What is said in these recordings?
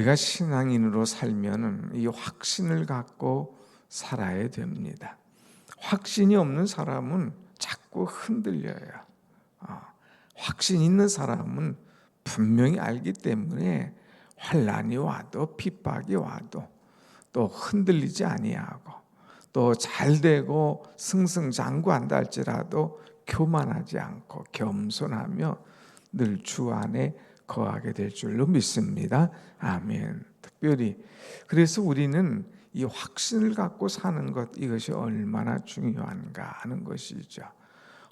우리가 신앙인으로 살면은 이 확신을 갖고 살아야 됩니다. 확신이 없는 사람은 자꾸 흔들려요. 확신 있는 사람은 분명히 알기 때문에 환난이 와도 핍박이 와도 또 흔들리지 아니하고 또 잘되고 승승장구한다 할지라도 교만하지 않고 겸손하며 늘 주 안에 거하게 될 줄로 믿습니다. 아멘. 특별히 그래서 우리는 이 확신을 갖고 사는 것, 이것이 얼마나 중요한가 하는 것이죠.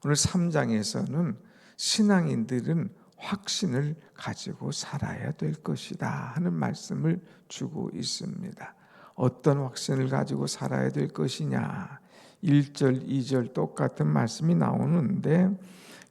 오늘 3장에서는 신앙인들은 확신을 가지고 살아야 될 것이다 하는 말씀을 주고 있습니다. 어떤 확신을 가지고 살아야 될 것이냐, 1절, 2절 똑같은 말씀이 나오는데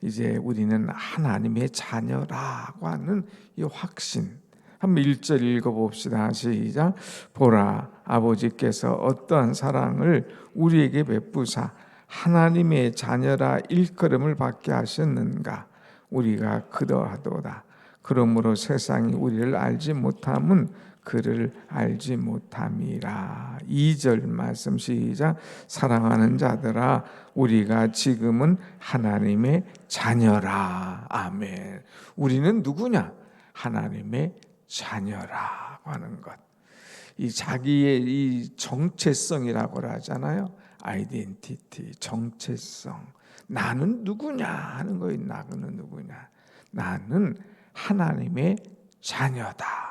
이제 우리는 하나님의 자녀라고 하는 이 확신, 한번 1절 읽어봅시다. 시작. 보라, 아버지께서 어떠한 사랑을 우리에게 베푸사 하나님의 자녀라 일컬음을 받게 하셨는가. 우리가 그러하도다. 그러므로 세상이 우리를 알지 못함은 그를 알지 못함이라. 2절 말씀 시작. 사랑하는 자들아, 우리가 지금은 하나님의 자녀라. 아멘. 우리는 누구냐? 하나님의 자녀라고 하는 것. 이 자기의 이 정체성이라고 하잖아요. 아이덴티티, 정체성. 나는 누구냐 하는 거예요. 나는 누구냐? 나는 하나님의 자녀다.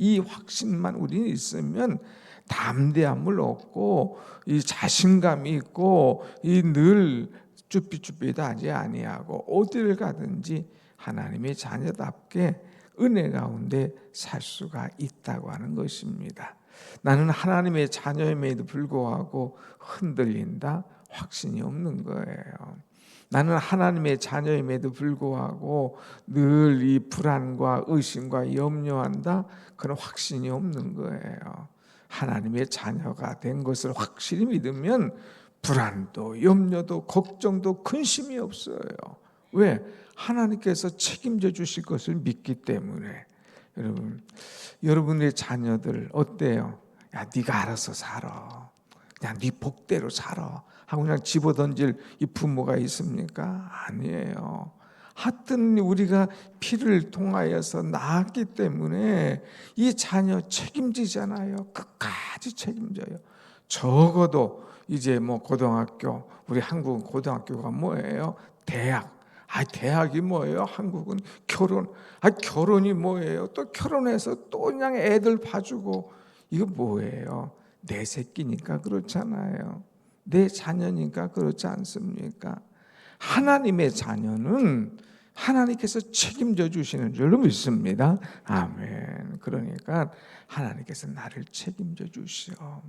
이 확신만 우리는 있으면 담대함을 얻고 이 자신감이 있고 이 늘 쭈삣쭈삣하지 아니하고 어디를 가든지 하나님의 자녀답게 은혜 가운데 살 수가 있다고 하는 것입니다. 나는 하나님의 자녀임에도 불구하고 흔들린다? 확신이 없는 거예요. 나는 하나님의 자녀임에도 불구하고 늘 이 불안과 의심과 염려한다? 그런 확신이 없는 거예요. 하나님의 자녀가 된 것을 확실히 믿으면 불안도 염려도 걱정도 근심이 없어요. 왜? 하나님께서 책임져 주실 것을 믿기 때문에. 여러분의 자녀들 어때요? 야, 네가 알아서 살아. 그냥 네 복대로 살아 하고 그냥 집어던질 이 부모가 있습니까? 아니에요. 하여튼 우리가 피를 통하여서 낳았기 때문에 이 자녀 책임지잖아요. 끝까지 책임져요. 적어도 이제 뭐 고등학교, 우리 한국은 고등학교가 뭐예요? 대학. 대학이 뭐예요? 한국은 결혼. 결혼이 뭐예요? 또 결혼해서 또 그냥 애들 봐주고. 이거 뭐예요? 내 새끼니까 그렇잖아요. 내 자녀니까 그렇지 않습니까? 하나님의 자녀는 하나님께서 책임져 주시는 줄로 믿습니다. 아멘. 그러니까 하나님께서 나를 책임져 주시오.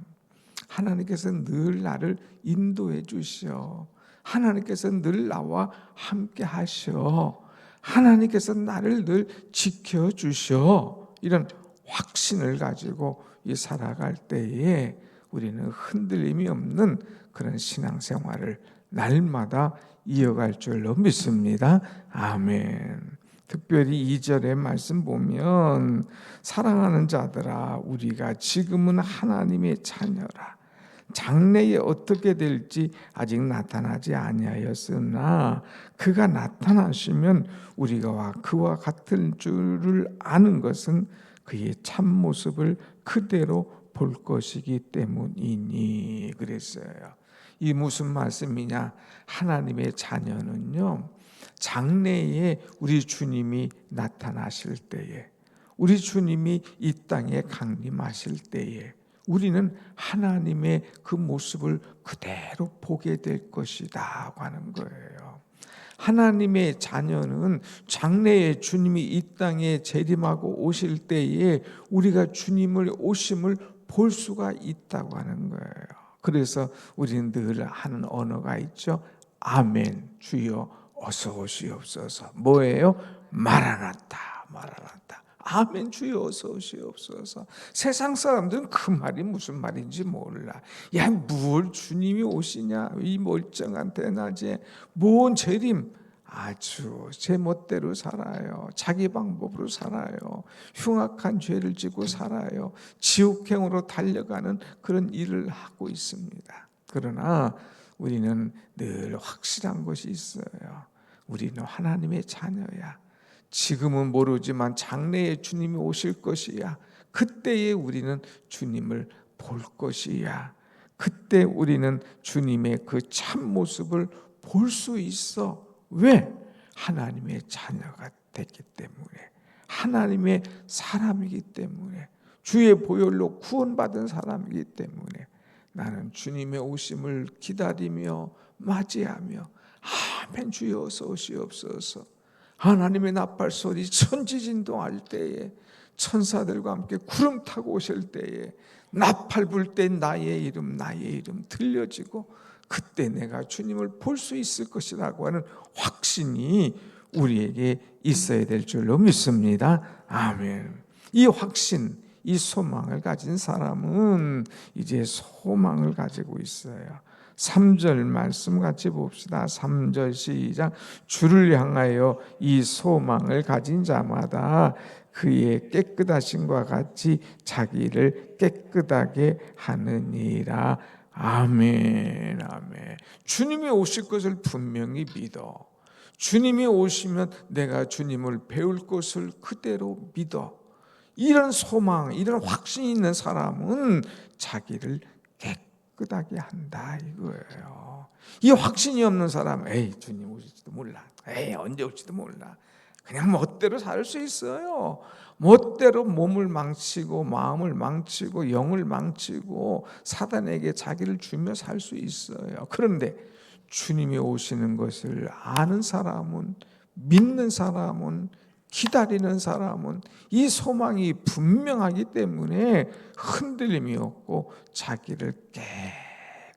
하나님께서 늘 나를 인도해 주시오. 하나님께서 늘 나와 함께 하시오. 하나님께서 나를 늘 지켜 주시오. 이런 확신을 가지고 이 살아갈 때에 우리는 흔들림이 없는 그런 신앙생활을 날마다 이어갈 줄로 믿습니다. 아멘. 특별히 2절의 말씀 보면 사랑하는 자들아, 우리가 지금은 하나님의 자녀라. 장래에 어떻게 될지 아직 나타나지 아니하였으나 그가 나타나시면 우리가 그와 같은 줄을 아는 것은 그의 참모습을 그대로 볼 것이기 때문이니. 그랬어요. 이 무슨 말씀이냐? 하나님의 자녀는요, 장래에 우리 주님이 나타나실 때에, 우리 주님이 이 땅에 강림하실 때에 우리는 하나님의 그 모습을 그대로 보게 될 것이다 하는 거예요. 하나님의 자녀는 장래에 주님이 이 땅에 재림하고 오실 때에 우리가 주님을 오심을 볼 수가 있다고 하는 거예요. 그래서 우리는 늘 하는 언어가 있죠. 아멘, 주여 어서 오시옵소서. 뭐예요? 마라나타, 마라나타. 아멘, 주여 어서 오시옵소서. 세상 사람들은 그 말이 무슨 말인지 몰라. 야, 뭘 주님이 오시냐? 이 멀쩡한 대낮에 뭔 재림? 아주 제 멋대로 살아요. 자기 방법으로 살아요. 흉악한 죄를 지고 살아요. 지옥행으로 달려가는 그런 일을 하고 있습니다. 그러나 우리는 늘 확실한 것이 있어요. 우리는 하나님의 자녀야. 지금은 모르지만 장래에 주님이 오실 것이야. 그때에 우리는 주님을 볼 것이야. 그때 우리는 주님의 그 참모습을 볼 수 있어. 왜? 하나님의 자녀가 됐기 때문에, 하나님의 사람이기 때문에, 주의 보혈로 구원받은 사람이기 때문에 나는 주님의 오심을 기다리며 맞이하며 아멘 주여 어서 오시옵소서. 하나님의 나팔 소리 천지진동할 때에, 천사들과 함께 구름 타고 오실 때에, 나팔 불 때 나의 이름 들려지고 그때 내가 주님을 볼 수 있을 것이라고 하는 확신이 우리에게 있어야 될 줄로 믿습니다. 아멘. 이 확신, 이 소망을 가진 사람은 이제 소망을 가지고 있어요. 3절 말씀 같이 봅시다. 3절 시작. 주를 향하여 이 소망을 가진 자마다 그의 깨끗하심과 같이 자기를 깨끗하게 하느니라. 아멘, 아멘. 주님이 오실 것을 분명히 믿어. 주님이 오시면 내가 주님을 배울 것을 그대로 믿어. 이런 소망, 이런 확신이 있는 사람은 자기를 깨끗하게 한다 이거예요. 이 확신이 없는 사람, 에이 주님 오실지도 몰라, 에이 언제 올지도 몰라, 그냥 멋대로 살 수 있어요. 멋대로 몸을 망치고 마음을 망치고 영을 망치고 사단에게 자기를 주며 살 수 있어요. 그런데 주님이 오시는 것을 아는 사람은, 믿는 사람은, 기다리는 사람은 이 소망이 분명하기 때문에 흔들림이 없고 자기를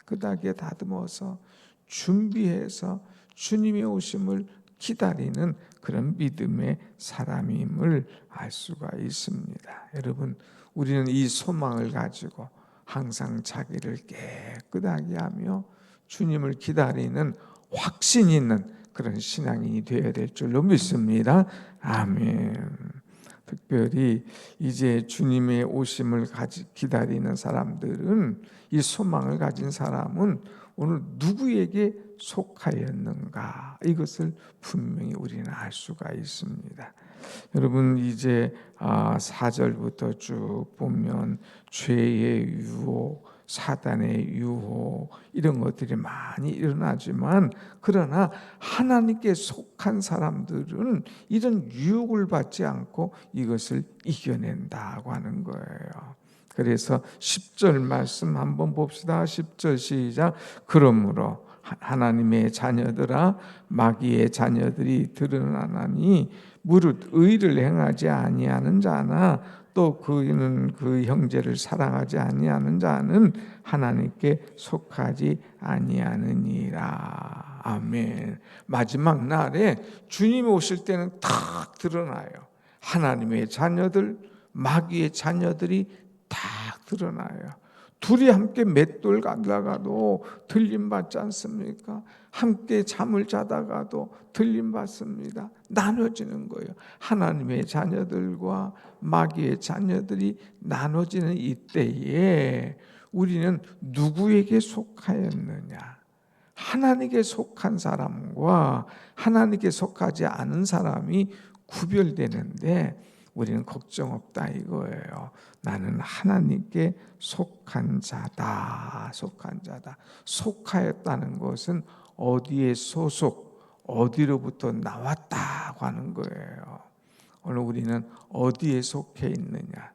깨끗하게 다듬어서 준비해서 주님의 오심을 기다리는 그런 믿음의 사람임을 알 수가 있습니다. 여러분, 우리는 이 소망을 가지고 항상 자기를 깨끗하게 하며 주님을 기다리는 확신 있는 그런 신앙인이 되어야 될 줄로 믿습니다. 아멘. 특별히 이제 주님의 오심을 기다리는 사람들은, 이 소망을 가진 사람은 오늘 누구에게 속하였는가, 이것을 분명히 우리는 알 수가 있습니다. 여러분, 이제 4절부터 쭉 보면 죄의 유혹, 사단의 유혹, 이런 것들이 많이 일어나지만, 그러나 하나님께 속한 사람들은 이런 유혹을 받지 않고 이것을 이겨낸다고 하는 거예요. 그래서 10절 말씀 한번 봅시다. 10절 시작. 그러므로 하나님의 자녀들아, 마귀의 자녀들이 드러나나니 무릇 의를 행하지 아니하는 자나 또 그는 그 형제를 사랑하지 아니하는 자는 하나님께 속하지 아니하느니라. 아멘. 마지막 날에 주님이 오실 때는 탁 드러나요. 하나님의 자녀들, 마귀의 자녀들이 딱 드러나요. 둘이 함께 맷돌 가다가도 들림받지 않습니까? 함께 잠을 자다가도 들림받습니다. 나눠지는 거예요. 하나님의 자녀들과 마귀의 자녀들이 나눠지는 이때에 우리는 누구에게 속하였느냐? 하나님께 속한 사람과 하나님께 속하지 않은 사람이 구별되는데, 우리는 걱정 없다 이거예요. 나는 하나님께 속한 자다. 속한 자다. 속하였다는 것은 어디에 소속, 어디로부터 나왔다고 하는 거예요. 오늘 우리는 어디에 속해 있느냐?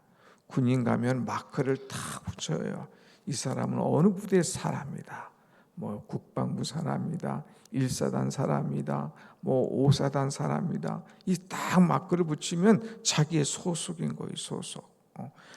군인 가면 마크를 딱 붙여요. 이 사람은 어느 부대의 사람이다. 뭐 국방부 사람이다, 1사단 사람이다, 뭐 5사단 사람이다. 이 딱 마크를 붙이면 자기의 소속인 거예요. 소속.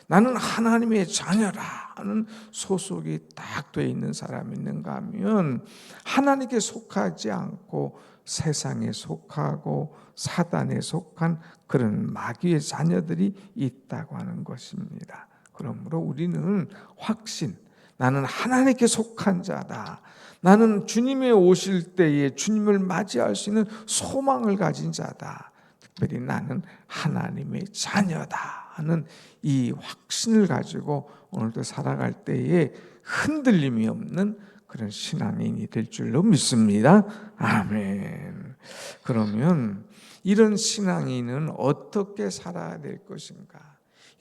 나는 하나님의 자녀라 하는 소속이 딱 돼 있는 사람이 있는가 하면, 하나님께 속하지 않고 세상에 속하고 사단에 속한 그런 마귀의 자녀들이 있다고 하는 것입니다. 그러므로 우리는 확신, 나는 하나님께 속한 자다. 나는 주님의 오실 때에 주님을 맞이할 수 있는 소망을 가진 자다. 특별히 나는 하나님의 자녀다 하는 이 확신을 가지고 오늘도 살아갈 때에 흔들림이 없는 그런 신앙인이 될 줄로 믿습니다. 아멘. 그러면 이런 신앙인은 어떻게 살아야 될 것인가?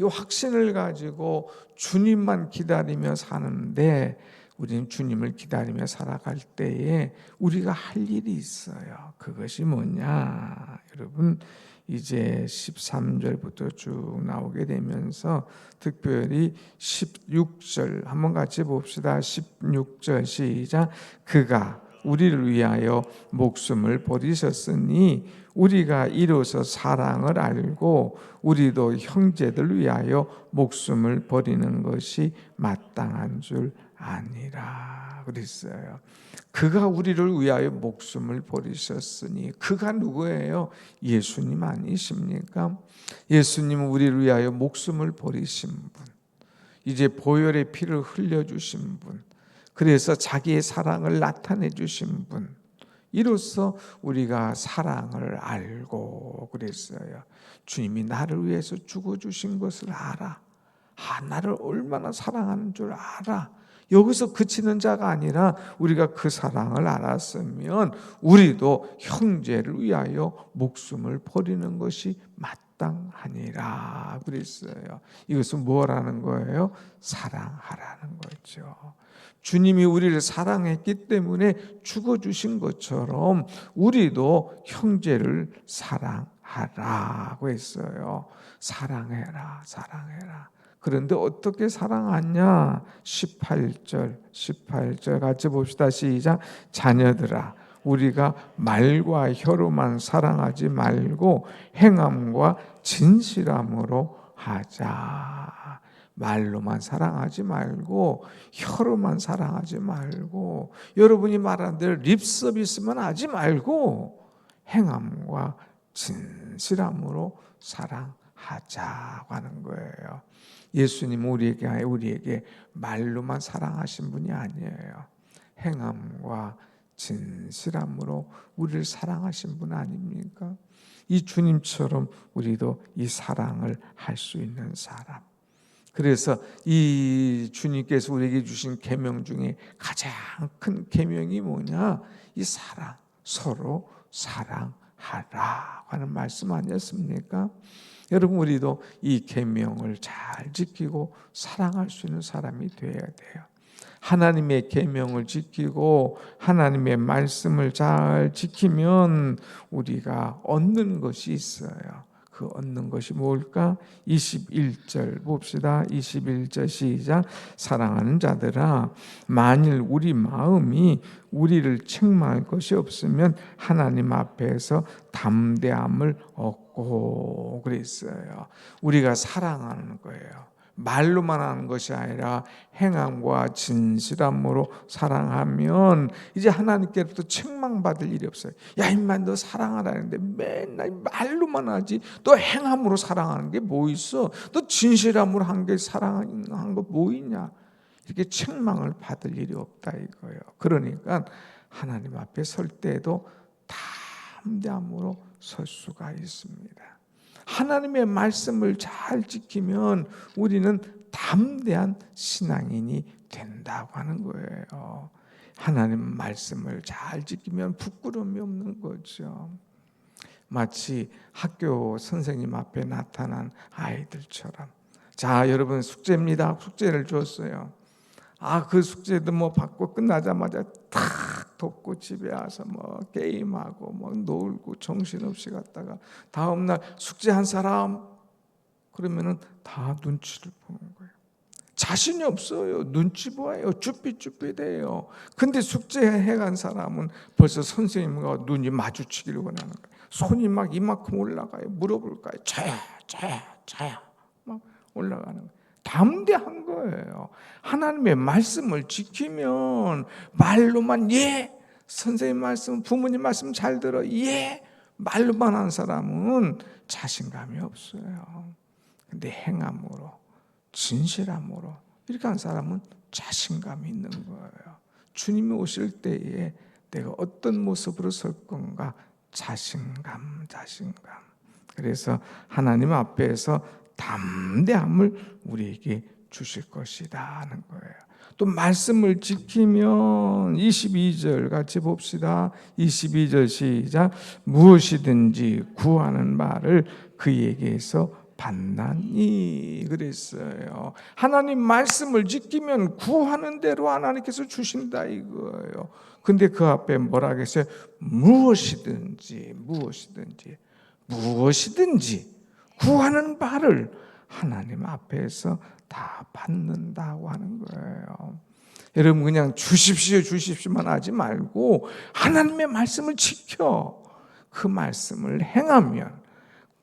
이 확신을 가지고 주님만 기다리며 사는데, 우리는 주님을 기다리며 살아갈 때에 우리가 할 일이 있어요. 그것이 뭐냐? 여러분, 이제 13절부터 쭉 나오게 되면서 특별히 16절 한번 같이 봅시다. 16절 시작. 그가 우리를 위하여 목숨을 버리셨으니 우리가 이로써 사랑을 알고 우리도 형제들 위하여 목숨을 버리는 것이 마땅한 줄 아니라 그랬어요. 그가 우리를 위하여 목숨을 버리셨으니, 그가 누구예요? 예수님 아니십니까? 예수님은 우리를 위하여 목숨을 버리신 분, 이제 보혈의 피를 흘려주신 분, 그래서 자기의 사랑을 나타내 주신 분, 이로써 우리가 사랑을 알고 그랬어요. 주님이 나를 위해서 죽어주신 것을 알아. 나를 얼마나 사랑하는 줄 알아. 여기서 그치는 자가 아니라 우리가 그 사랑을 알았으면 우리도 형제를 위하여 목숨을 버리는 것이 마땅하니라 그랬어요. 이것은 뭐라는 거예요? 사랑하라는 거죠. 주님이 우리를 사랑했기 때문에 죽어주신 것처럼 우리도 형제를 사랑하라고 했어요. 사랑해라, 사랑해라. 그런데 어떻게 사랑하냐? 18절 같이 봅시다. 시작. 자녀들아, 우리가 말과 혀로만 사랑하지 말고 행함과 진실함으로 하자. 말로만 사랑하지 말고 혀로만 사랑하지 말고, 여러분이 말한 대로 립 서비스만 하지 말고 행함과 진실함으로 사랑하자고 하는 거예요. 예수님 우리에게 말로만 사랑하신 분이 아니에요. 행함과 진실함으로 우리를 사랑하신 분 아닙니까? 이 주님처럼 우리도 이 사랑을 할 수 있는 사람. 그래서 이 주님께서 우리에게 주신 계명 중에 가장 큰 계명이 뭐냐? 이 사랑, 서로 사랑하라 하는 말씀 아니었습니까? 여러분, 우리도 이 계명을 잘 지키고 사랑할 수 있는 사람이 되어야 돼요. 하나님의 계명을 지키고 하나님의 말씀을 잘 지키면 우리가 얻는 것이 있어요. 그 얻는 것이 뭘까? 21절 봅시다. 21절 시작. 사랑하는 자들아, 만일 우리 마음이 우리를 책망할 것이 없으면 하나님 앞에서 담대함을 얻고 그랬어요. 우리가 사랑하는 거예요. 말로만 하는 것이 아니라 행함과 진실함으로 사랑하면 이제 하나님께로부터 책망받을 일이 없어요. 야, 임마, 너 사랑하라는데 맨날 말로만 하지, 너 행함으로 사랑하는 게 뭐 있어? 너 진실함으로 한 게 사랑한 거 뭐 있냐? 이렇게 책망을 받을 일이 없다 이거예요. 그러니까 하나님 앞에 설 때에도 담대함으로 설 수가 있습니다. 하나님의 말씀을 잘 지키면 우리는 담대한 신앙인이 된다고 하는 거예요. 하나님 말씀을 잘 지키면 부끄러움이 없는 거죠. 마치 학교 선생님 앞에 나타난 아이들처럼. 자, 여러분, 숙제입니다. 숙제를 줬어요. 그 숙제도 뭐 받고 끝나자마자 탁 덮고 집에 와서 뭐 게임하고 뭐 놀고 정신없이 갔다가 다음날 숙제한 사람 그러면은 다 눈치를 보는 거예요. 자신이 없어요. 눈치 보아요. 쭈삣쭈삣해요. 근데 숙제해간 사람은 벌써 선생님과 눈이 마주치기를 원하는 거예요. 손이 막 이만큼 올라가요. 물어볼까요? 저야 막 올라가는 거예요. 담대한 거예요. 하나님의 말씀을 지키면 말로만 예, 선생님 말씀, 부모님 말씀 잘 들어 예, 말로만 한 사람은 자신감이 없어요. 근데 행함으로, 진실함으로 이렇게 한 사람은 자신감이 있는 거예요. 주님이 오실 때에 내가 어떤 모습으로 설 건가? 자신감. 그래서 하나님 앞에서 담대함을 우리에게 주실 것이다 하는 거예요. 또 말씀을 지키면 22절 같이 봅시다. 22절 시작. 무엇이든지 구하는 말을 그에게서 받나니 그랬어요. 하나님 말씀을 지키면 구하는 대로 하나님께서 주신다 이거예요. 근데 그 앞에 뭐라 그랬어요? 무엇이든지 구하는 바를 하나님 앞에서 다 받는다고 하는 거예요. 여러분 그냥 주십시오만 하지 말고 하나님의 말씀을 지켜 그 말씀을 행하면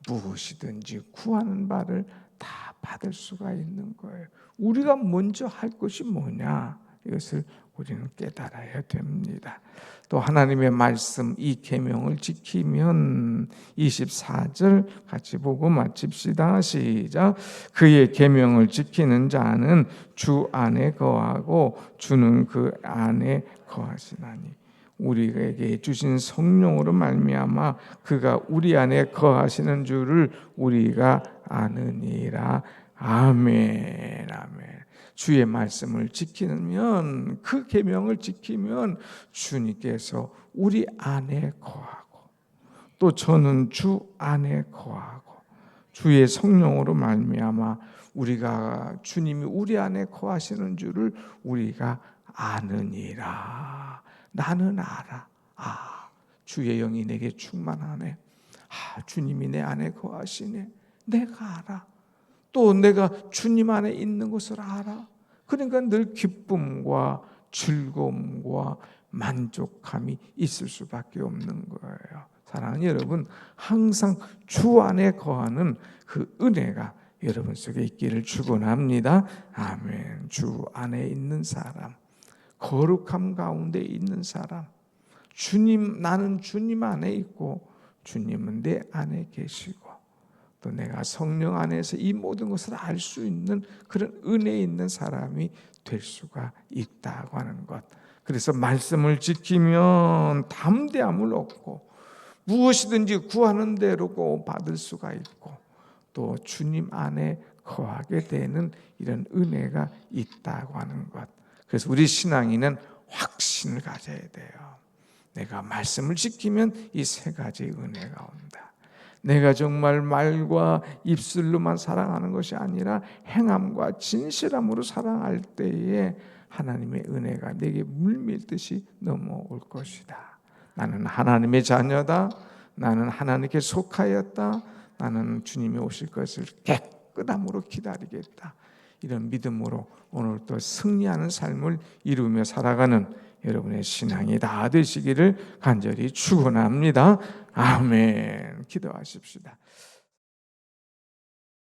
무엇이든지 구하는 바를 다 받을 수가 있는 거예요. 우리가 먼저 할 것이 뭐냐? 이것을 우리는 깨달아야 됩니다. 또 하나님의 말씀 이 계명을 지키면 24절 같이 보고 마칩시다. 시작. 그의 계명을 지키는 자는 주 안에 거하고 주는 그 안에 거하시나니. 우리에게 주신 성령으로 말미암아 그가 우리 안에 거하시는 줄을 우리가 아느니라. 아멘. 주의 말씀을 지키면 그 계명을 지키면 주님께서 우리 안에 거하고 또 저는 주 안에 거하고 주의 성령으로 말미암아 우리가 주님이 우리 안에 거하시는 줄을 우리가 아느니라. 나는 알아. 주의 영이 내게 충만하네. 주님이 내 안에 거하시네. 내가 알아. 또 내가 주님 안에 있는 것을 알아. 그러니까 늘 기쁨과 즐거움과 만족함이 있을 수밖에 없는 거예요. 사랑하는 여러분, 항상 주 안에 거하는 그 은혜가 여러분 속에 있기를 축원합니다. 아멘. 주 안에 있는 사람, 거룩함 가운데 있는 사람, 나는 주님 안에 있고 주님은 내 안에 계시고 또 내가 성령 안에서 이 모든 것을 알 수 있는 그런 은혜 있는 사람이 될 수가 있다고 하는 것. 그래서 말씀을 지키면 담대함을 얻고 무엇이든지 구하는 대로 받을 수가 있고 또 주님 안에 거하게 되는 이런 은혜가 있다고 하는 것. 그래서 우리 신앙인은 확신을 가져야 돼요. 내가 말씀을 지키면 이 세 가지 은혜가 온다. 내가 정말 말과 입술로만 사랑하는 것이 아니라 행함과 진실함으로 사랑할 때에 하나님의 은혜가 내게 물밀듯이 넘어올 것이다. 나는 하나님의 자녀다. 나는 하나님께 속하였다. 나는 주님이 오실 것을 깨끗함으로 기다리겠다. 이런 믿음으로 오늘 또 승리하는 삶을 이루며 살아가는 여러분의 신앙이 다 되시기를 간절히 축원합니다. 아멘. 기도하십시다.